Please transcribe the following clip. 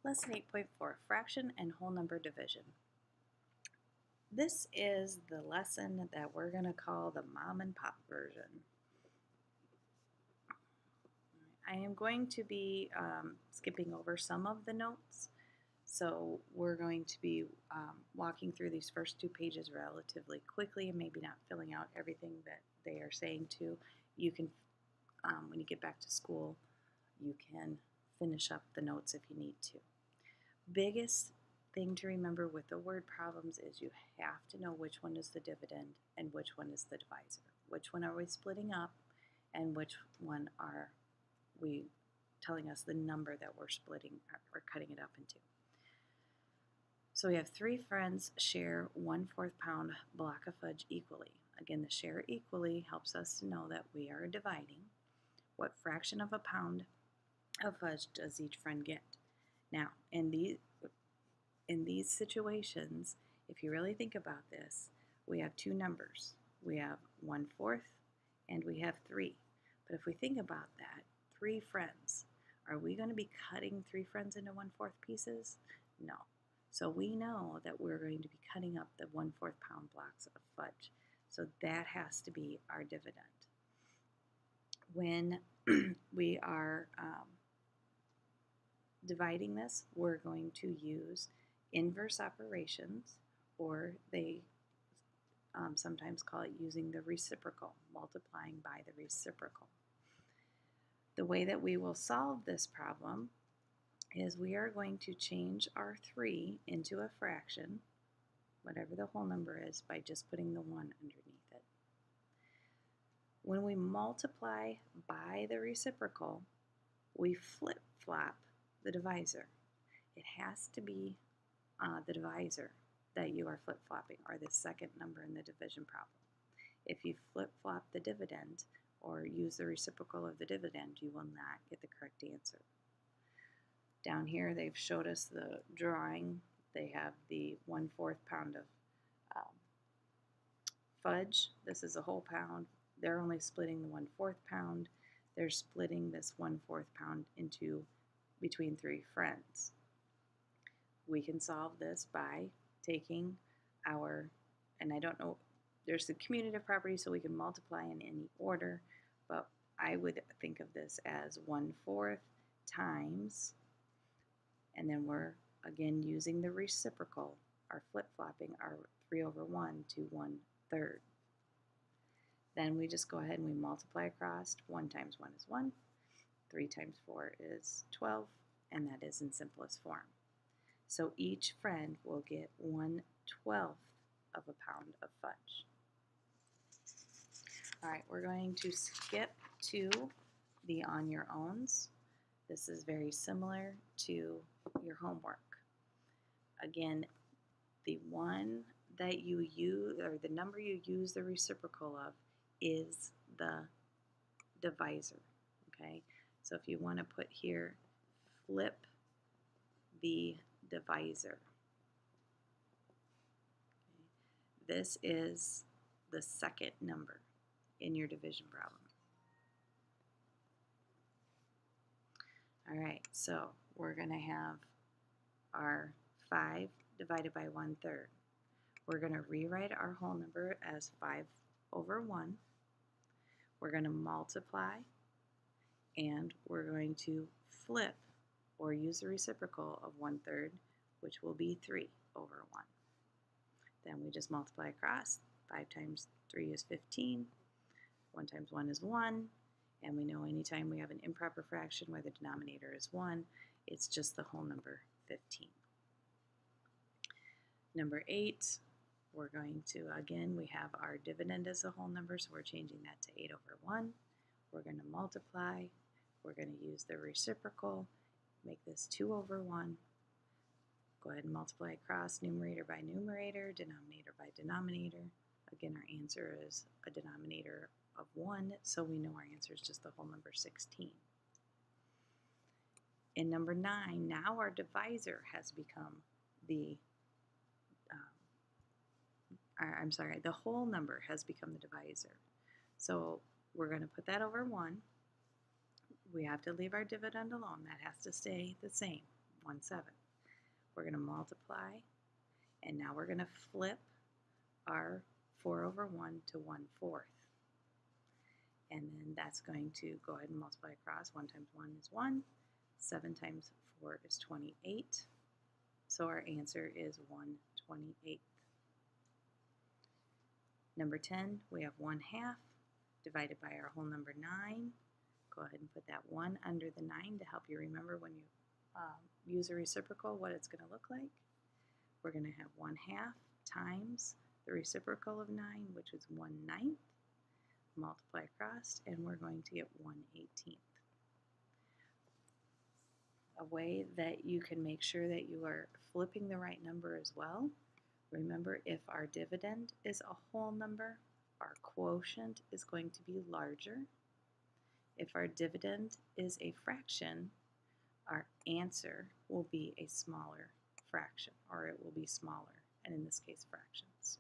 Lesson 8.4, Fraction and Whole Number Division. This is the lesson that we're going to call the mom and pop version. I am going to be skipping over some of the notes, so we're going to be walking through these first 2 pages relatively quickly and maybe not filling out everything that they are saying to. You can, when you get back to school, you can finish up the notes if you need to. Biggest thing to remember with the word problems is you have to know which one is the dividend and which one is the divisor. Which one are we splitting up and which one are we telling us the number that we're splitting or cutting it up into. So we have 3 friends share 1/4 pound block of fudge equally. Again, the share equally helps us to know that we are dividing. What fraction of a pound of fudge does each friend get? Now, in these situations, if you really think about this, we have 2 numbers. We have 1/4 and we have 3. But if we think about that, 3 friends, are we going to be cutting 3 friends into 1/4 pieces? No. So we know that we're going to be cutting up the 1/4 pound blocks of fudge. So that has to be our dividend. When we are dividing this, we're going to use inverse operations, or they sometimes call it using the reciprocal, multiplying by the reciprocal. The way that we will solve this problem is we are going to change our 3 into a fraction, whatever the whole number is, by just putting the 1 underneath it. When we multiply by the reciprocal, we flip-flop the divisor. It has to be the divisor that you are flip-flopping, or the second number in the division problem. If you flip-flop the dividend or use the reciprocal of the dividend, you will not get the correct answer. Down here they've showed us the drawing. They have the 1/4 pound of fudge. This is a whole pound. They're only splitting the 1/4 pound. They're splitting this 1/4 pound into between 3 friends. We can solve this by taking our, and I don't know, there's the commutative property, so we can multiply in any order, but I would think of this as 1/4 times, and then we're again using the reciprocal, or flip-flopping our 3/1 to 1/3. Then we just go ahead and we multiply across. 1 times 1 is 1, 3 times 4 is 12, and that is in simplest form. So each friend will get 1/12 of a pound of fudge. All right, we're going to skip to the on your owns. This is very similar to your homework. Again, the one that you use, or the number you use the reciprocal of, is the divisor. Okay, so if you want to put here, flip the divisor. Okay. This is the second number in your division problem. All right, so we're going to have our 5 divided by 1/3. We're going to rewrite our whole number as 5/1. We're going to multiply, and we're going to flip or use the reciprocal of 1/3, which will be 3/1. Then we just multiply across. 5 times 3 is 15. 1 times 1 is 1. And we know anytime we have an improper fraction where the denominator is 1, it's just the whole number 15. Number 8, we're going to, again, we have our dividend as a whole number, so we're changing that to 8/1. We're going to multiply. We're going to use the reciprocal, make this 2/1. Go ahead and multiply across, numerator by numerator, denominator by denominator. Again, our answer is a denominator of 1, so we know our answer is just the whole number 16. In number 9, now our divisor has become the, the whole number has become the divisor. So we're going to put that over 1. We have to leave our dividend alone. That has to stay the same, 1/7. We're going to multiply, and now we're going to flip our 4/1 to 1/4. And then that's going to go ahead and multiply across. 1 times 1 is 1. 7 times 4 is 28. So our answer is 1/28. Number 10, we have 1/2 divided by our whole number 9. Go ahead and put that 1 under the 9 to help you remember when you use a reciprocal what it's going to look like. We're going to have 1/2 times the reciprocal of 9, which is 1/9. Multiply across, and we're going to get 1/18. A way that you can make sure that you are flipping the right number as well. Remember, if our dividend is a whole number, our quotient is going to be larger. If our dividend is a fraction, our answer will be a smaller fraction, or it will be smaller, and in this case, fractions.